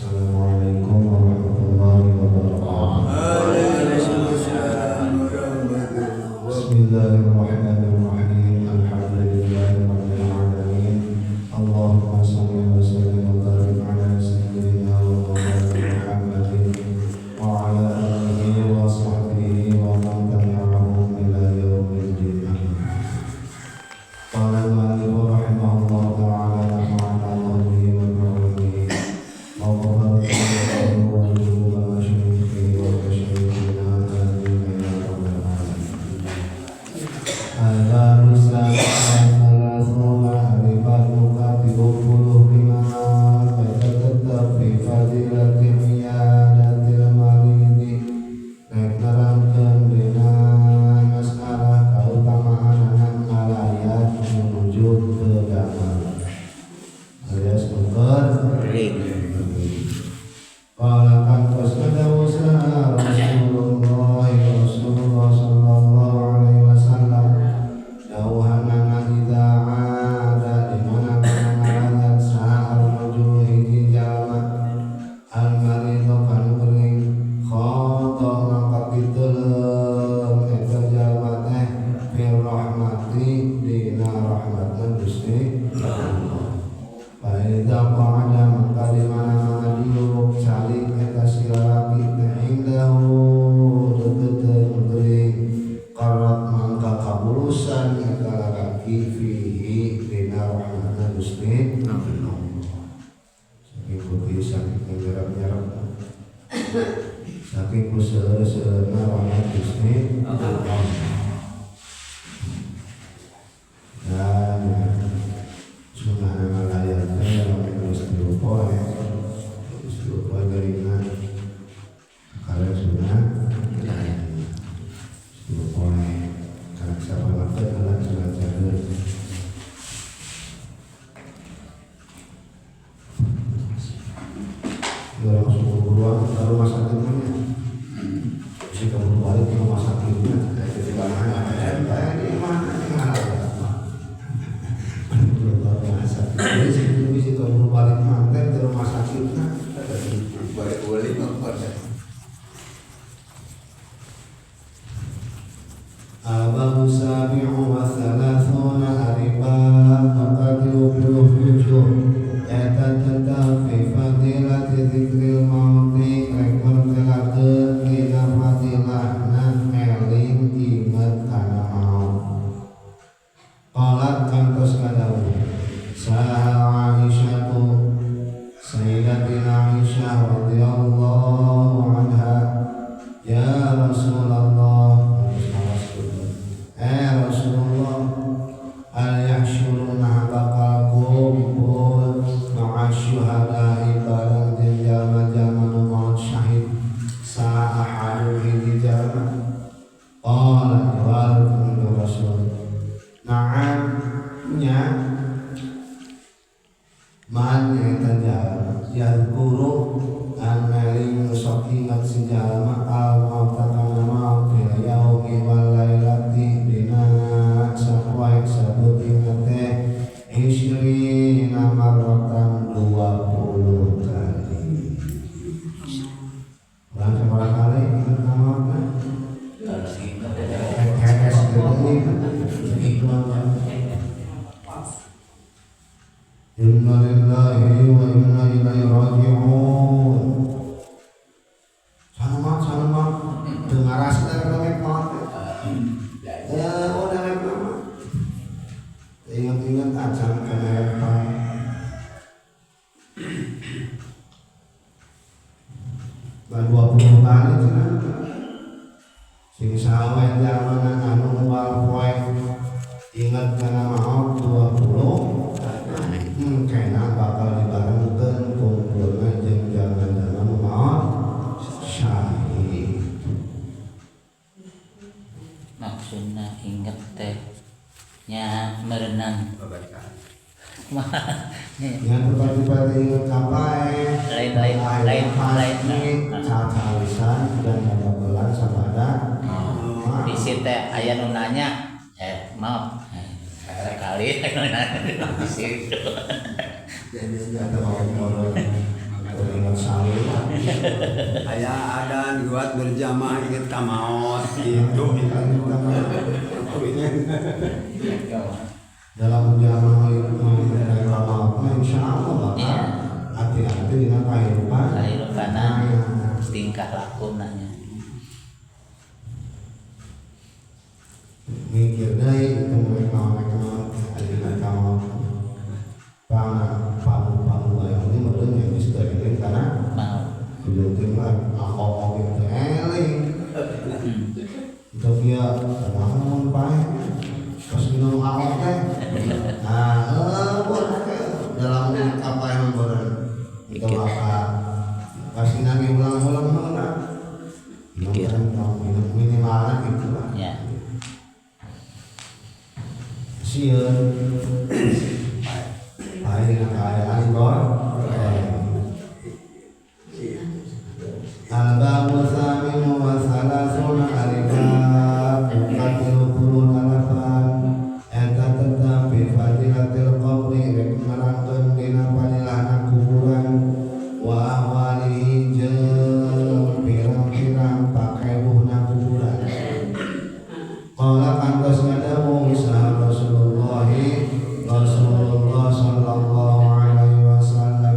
Assalamualaikum warahmatullahi wabarakatuh. Bismillahirrahmanirrahim. Alhamdulillahirabbil alamin. Allahumma shalli wa sallim wa barik ala sayyidina wa maulana Muhammadin wa ala alihi wa sahbihi wa man tabi'ahum ila yaumil din. Qala al-mu'allif rahimahullah ta'ala nafa'ana Allah bihi wa bi'ulumihi wa barakatuhu wa bihi wa masyayikhihi wa masyayikina amin ya rabbal alamin. Al-babu salasuna al-babu katibu bima tatatab fi fadilati iyadatil maridi. Nek nerangkeun dina masalah kautamaananan malayat menuju ke damai alias memberik. Qala kantos kadawusa Rasulullah sallallahu alaihi wasallam dawuhanana idza ada di mana malayat sa'al menuju hiji jalma al-maridu kanu gering khoto maka piteuleuh eta jalma teh fir rahmati dina rahmatna Gusti Allah. Faida qa'ada maka di mana-mana diuruk salik eta si lalaki teh indahu deukeuteuh geuring qarat mangka kabulusan eta lalaki fihi dina rahmatna Gusti Allah. Saking putih saking nyerap-nyerap saking kuseueur-seueurna rahmat Gusti Allah. Dan sunah malayat teh lamun geus diupoe geuningan kalian sunah malayat diupoe karena sapangakeun alat sunat-sunat. Orang suku buruan ke rumah sakit mana? Si kamu balik ke rumah sakitnya, di mana? Di mana? Jadi sebelum si kamu balik manten ke rumah sakitnya, balik pada. Al-babu sabi'u wa thalathuna al-bab maqadiru bil-hujur yatatataf fi fadilati dzikril mauti rek mertelakeun dina fadilahna eling inget kana maut. Qalat kantos kadawuh Saha Aisyatu Sayyidatina Aisyah radhiyallahu anha ya Rasulullah Rasulullah al-yahsyuruna bakal kumpul ma'asyuhada'i barang jalma-jalma nu maut syahid sa'ahadu hiji jalma. Qala jawab Rasul na'am nya man eta jalma yadhkuru an eling sok ingat si jalma al-mauta kana maut fil yaumi wal lailati dina sapoe sabut ingat teh isyrina marratan 20 kali. Urang sabaraha kali ingat kana mautna? Kekes geuning Inna lillahi wa inna ilaihi raji'un. Sama dengar asal dari maut. Ya, udah lama. Ingat-ingat aja kenapa. Ban 20 kali cenah. Sing sawe zaman anu wal poe ingat kana maut 20. Kena bakal dibarengkeun kumpulna jeung jalma-jalma nu maot syahid. Maksudna inget teh nya merenang Nya pati-pati inget kapae lain cacalisan dan babagelan sabada. Bisi teh aya nu nanya maaf kali di situ. Jadi ada mau ingat Aya adan buat berjamaah ingat ka maot gitu. Dalam jamaah itu apa insya Allah bakal Iya. hati-hati dengan kehidupan tingkah laku nanya. mikir deh itu mereka kamu palu ini menurut yang bisa ini karena Mau. belum tinggal apa gitu eling untuk dia namun baik pas minum awak teh dalam apa yang benar itu apa pasti nanti ulang-ulang mana minimalnya gitu lah Ya. sieun baik dengan keadaan bor al-babu thaminu wa thalathuna al-bab yuqatilu kulun alafan eta tetap bi fadilatil qabri menerangkeun dina fadilahna kuburan wa ahwalihi jeung pirang-pirang pakeuhna kuburan qala kantos ngadawu isa Rasulullah sallallahu alaihi wasallam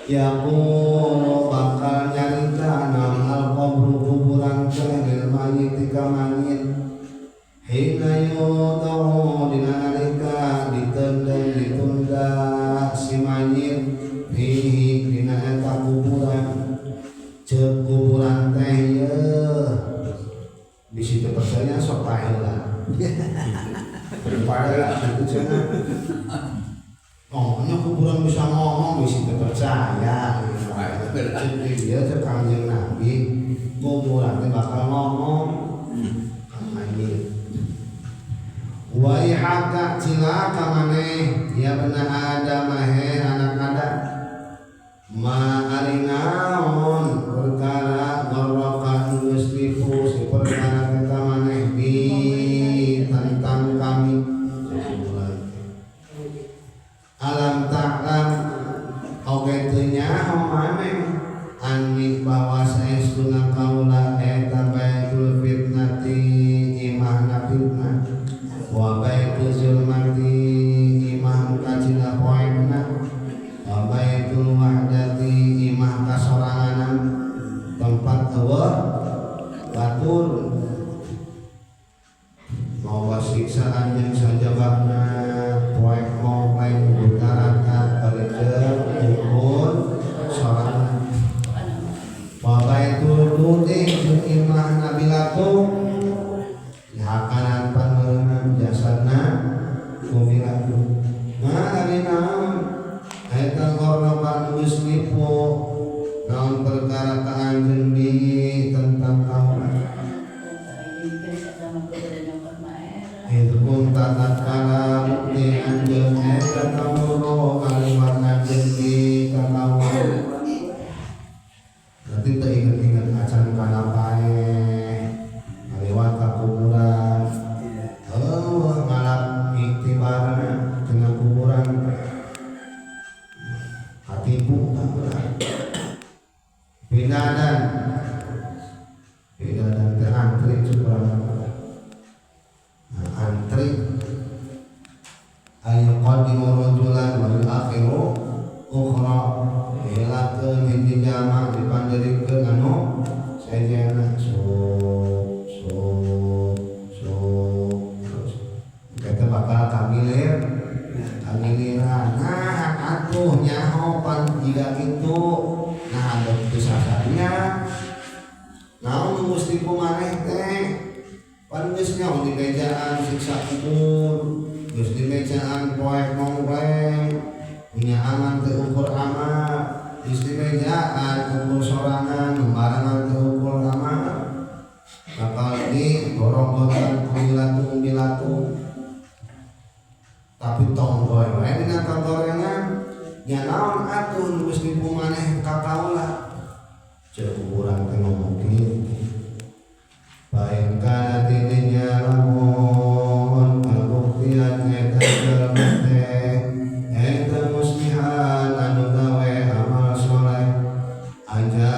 yaqulu bakal nyarita nam al-qabru kuburan kelil mayit tika mayit hina yudau dina nalika ditunda si mayit fihi dina eta kuburan ceuk kuburan teh yeuh bisi teu percaya sok paheula daripada itu cenah ngomongnya kuburan bisa ngomong bisi teu percaya jadi dia teh Kanjeng Nabi kuburan teh bakal ngomong mayit wa ihaka cilaka maneh ya benar Adam he anak Adam ma arinaon perkara gorokan geus tipu si perkara kita maneh di tentang kami alam ta'lam oge teu nyaho maneh anni bahwa saestuna kaula eta baitul fitnati imahna fitnah wa baitul zulmati imah kacina poekna wa baitul wahdati imah kasoranganan tempat eueuh batur mawa siksaan yang sajabahna poek mopleng utarakan balik ukur sorangan wa baitul qudi jeung imah nabilatu hakanan paneureunna jasadna kubilatu ari naon eta korban geus nipu naon perkara ka anjeun bi tentang kaula itu pun tata kala bukti anjeun eta tamuro kalimat anjeun bi ka kaula nanti teu inget-inget acan kana pae lewat ka kuburan ngalap iktibarna dengan kuburan hati buka bidadan terantri cukuran antri ayo qadimu rajulan wa akhiru ukhra hilakeun hiji jama dipanderikeun anu sajana kita bakal kamiliran nah atuh nyaho pan jika gitu nah ada kesasarnya naon gusti kumaneh teh pan geus nyaho di mejaan siksa kubur geus di mejaan poek mongkleng punya aman teu ukur amat geus di mejaan ukur sorangan lembarangan teu ukur amat bakal di goronggotan kumilatu tapi tonggoy wae dina kagorengan nya naon atuh geus nipu maneh ka kaula ceuk urang teh ngomong kieu baik kana tidinya lamun kabuktian eta jalma teh eta muslihan anu gawe amal soleh aja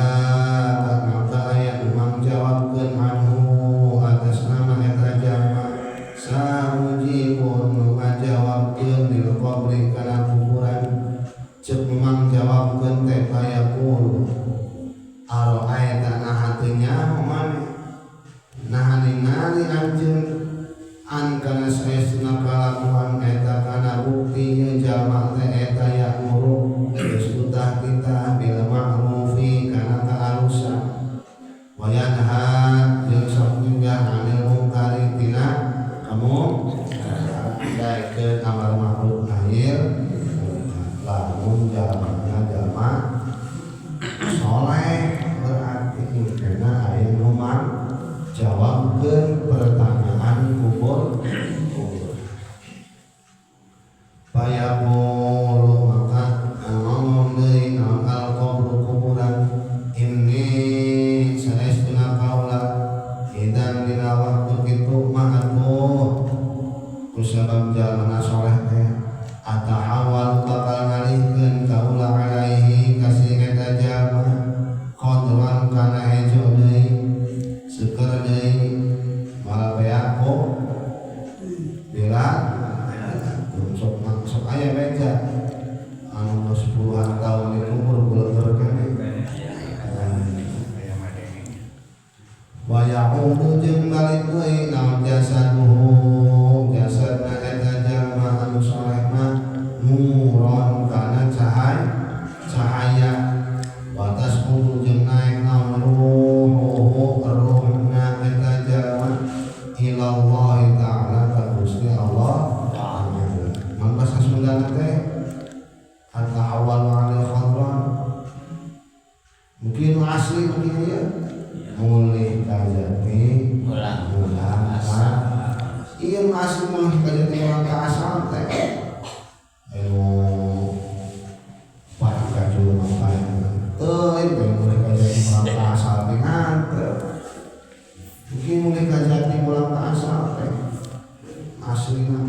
asli mah kayak tinggal ke asal teh. Ayo para kaju makan. Itu mulai kayak tinggal ke asal teh ngantep. Mungkin mulai kayak tinggal ke asal teh asli mah.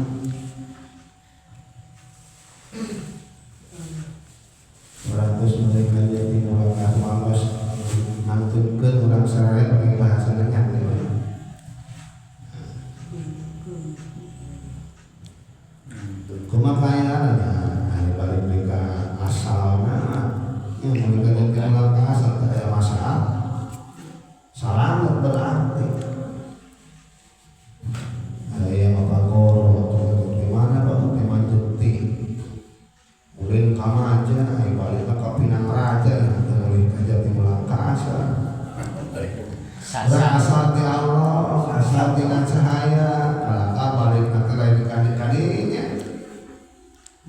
Terus mulai kayak tinggal ke asal mantungkeun urang sarare pakai bahasa nanya. Kumakayaan ada balik mereka asalnya yang mereka yang kenal ke asal tak ada masalah salam berarti ada yang apa gor gimana bang teman juti ulin kama aja yang balik ke Pinang Raja yang balik aja timulang ke asal berasal di Allah asal dengan cahaya kalau balik nanti lagi kali-kalinya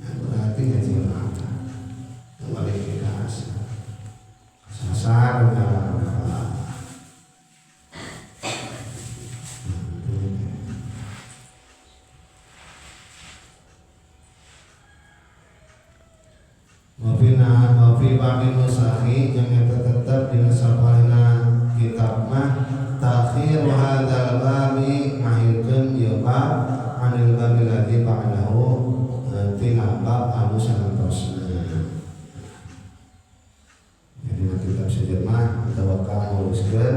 berarti ngaji apa? Kembali ke asal. Sasar Mafi bagi nusahi yang tetap di nasabana kitab mah takhir hadzal babi mahirkeun ieu bab anil babi ladzi ba'dahu tina bab anu sanantosna. Jadi kitab sejer mah tawakal nuliskeun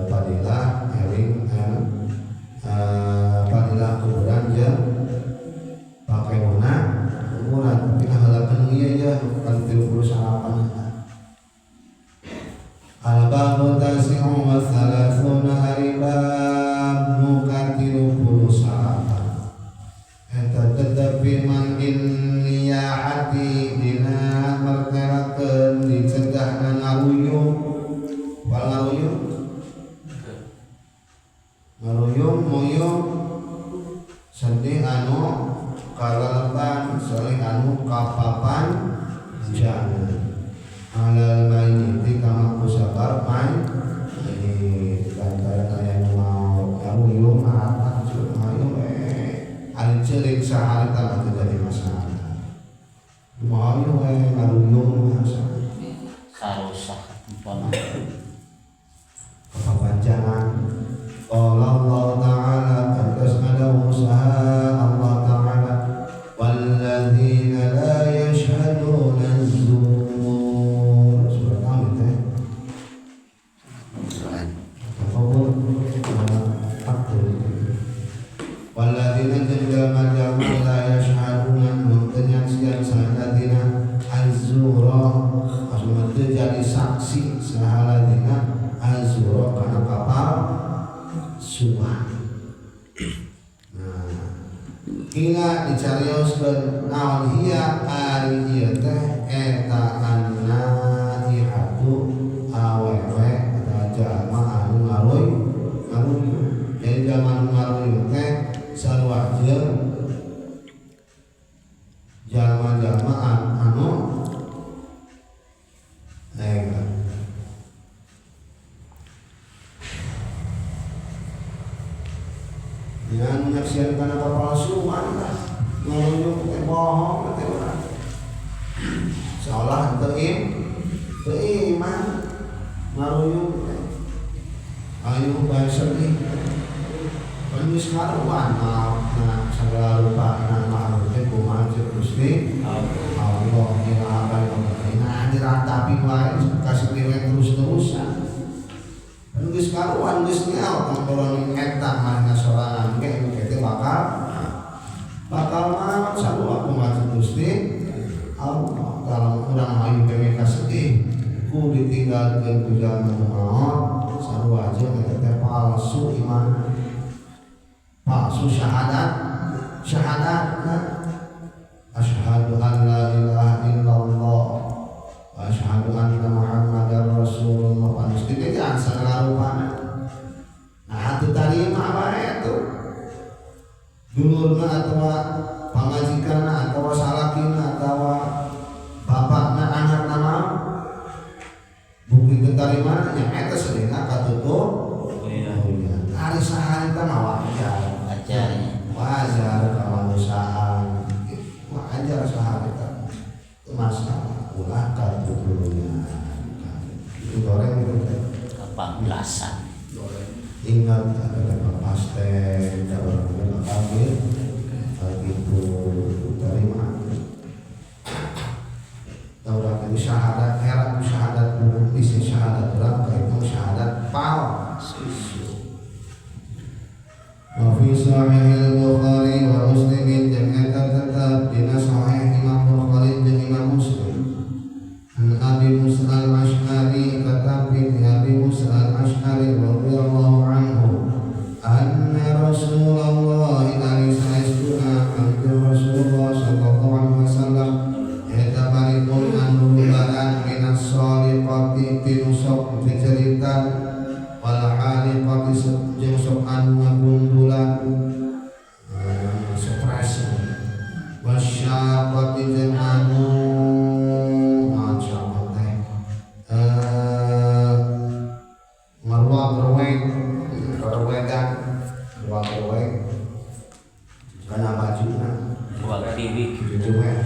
fadilah eling fadilah kuburan jeung pakeuna kuburan tapi kahalakeun ieu ya kan 39. Al-babu tasi'u wa thalathuna haribab nukatilu pulusaha eta tetapi mangin niyahati dina merterakeun dicegahna ngaruyung wal ngaruyung muyung sedih anu kalaleban salih anu kapapan jangan alal mayyiti kama kusabab main ini lantaran aya nu mau ngaruyung apa cuma ari ceurik sahari tah terjadi masalah mau ngaruyung masalah sarusak tempona kepanjangan Allah Ta'ala atas ada usaha Allah Ta'ala walladzina la yashhaduna az-zur surat al-Qamar walladzina jalma la yashhaduna muntenyan siang sahaladina az-zura asma jadi saksi sahaladina az-zura kana kapal suah. Nah, kila dicarioskeun naon hiya ari ieu teh eta anna ihatu awewe eta jalma anu ngaruy. Jadi jalma anu ngaruy teh sarua jeung jalma-jalma anu yang menyaksikan karena kepalsuan lah ngaruyung teh bohong teh urang seolah teu iman ngaruyung teh ayu bae sedih geus ngaruan nah sagala rupana mah teh kumaha ceuk Gusti Allah ilaha illallah diratapi wae kasih terus-terusan geus karuan geus nyaho kanggolan eta marina sorangan ge teh bakal mah sarua kumaha Gusti Allah kalau urang ayu pengen kasedih ku ditinggalkeun ku jalma nu maot sarua aja eta teh palsu iman palsu syahadat asyhadu an la ilaha illallah wa asyhadu anna muhammadar rasulullah pasti teh jangan sagala rupana nah atuh tarima bae atuh dulurna atawa pangajikanna atawa salakina atawa bapakna anakna mah bukti ketarima nya eta sedena katutup hari sahari teh mah wajar akad dulunya. Itu goreng itu teh. Kepablasan. Ingat ada pasten, ada orang kafir, itu terima. Orang ini syahadat, herat syahadat belum isi syahadat berapa itu syahadat palsu. Wafi Sahih Bukhari wa Muslimin dan tetap di Sahih Imam Bukhari dan Imam Muslim. Abi Musa al-Ash'ari tetapi Abi Musa al-Ash'ari radhiyallahu anhu anna Rasulullah Rasulullah sallallahu alaihi wasallam yatabarikun an-nubaran minas shaliqati tinusok dijeritan wal haliqati jeung sok anu ngabundulan surprise wasyaqati jeung anu karena bajunya Buat TV. dijual,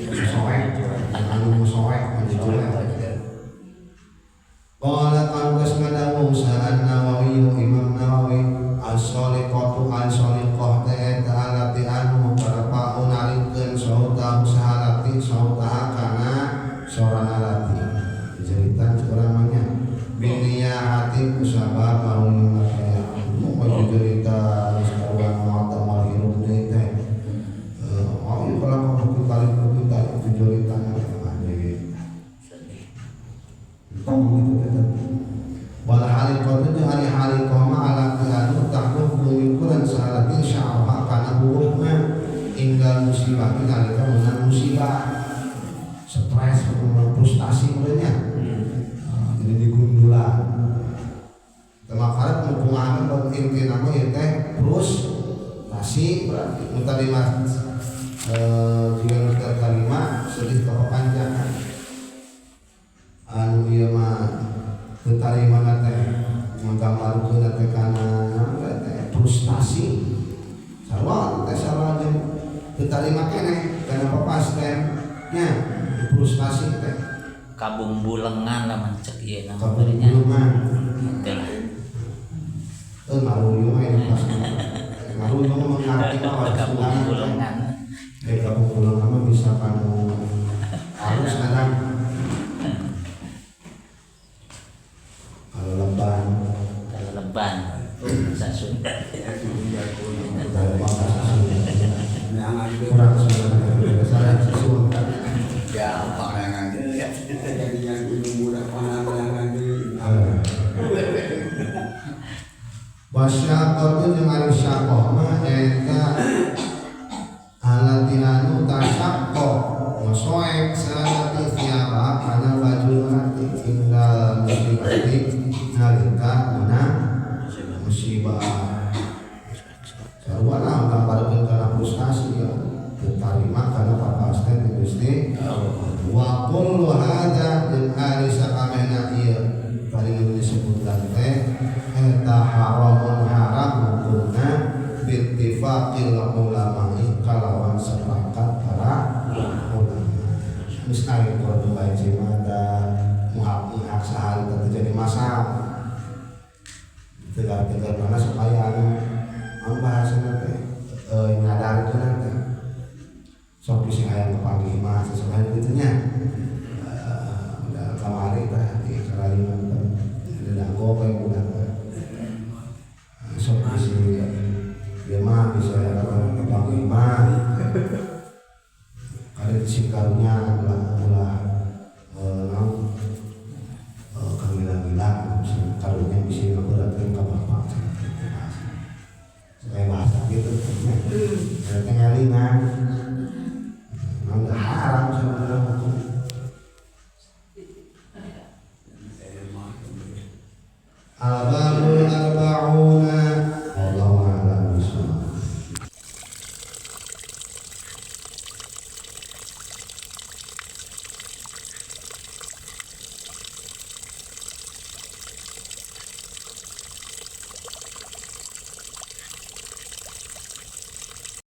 soek, anu soek, dijual. Qala qantas ngadawu sa'an Nawawi Imam Nawawi as-shaliqatu al-shaliqah ta'ata alati anu para unalikeun sautahu sahalati sautaha kana sorana lati. Dijeritan seorangnya biniyahati kusabab maulun kaya mau cerita sekarang mau tamal hirup deui teh. Oh ieu kalau kudu balik itu cerita wal haliqatu jeung ari haliqah ma ala anu takhluq ukuran salatin sya'wa kana hurufna inggal musibah nalika meunang musibah stres frustasi mulanya jadi digundulan temakarat mukungan dan inti nama ya teh frustasi berarti mutalimat jika nutar kalimat sedih kepanjangan anu ieu mah ketarima teh manggambarkeun teh kana teh frustasi sarua teh sarua jeung ketarima keneh kana papasten nya frustasi teh Kabumbulengan lamun cek ieu na kabumbulengan teh lah. Maruyo mah ini pas maruyo mah mengerti apa Kabumbulengan. Kabumbulengan mah bisa kanu halus kadang Kalau leban sasun kurang saya susun ya parangan jadi yang mudah parangan wasyaqatu jeung ari syaqah mah eta alatinu tasyaqqa masoek salati tiaba kana baju nanti tinggal musibah nalika mana musibah sarua naon gambarkeun kana frustasi ya terima kana papasten ti Gusti wa kullu hadza jeung ari sakamana ieu paling disebutkan teh eta haramun haram hukumna bittifaqil ulama kalawan sepakat para ulama geus ari kudu bae cimada muhak sahal terjadi masalah tegar-tegar mana supaya anu bahasana teh ngadarkeun teh sok sing aya kepanggih mah sesuai gitu nya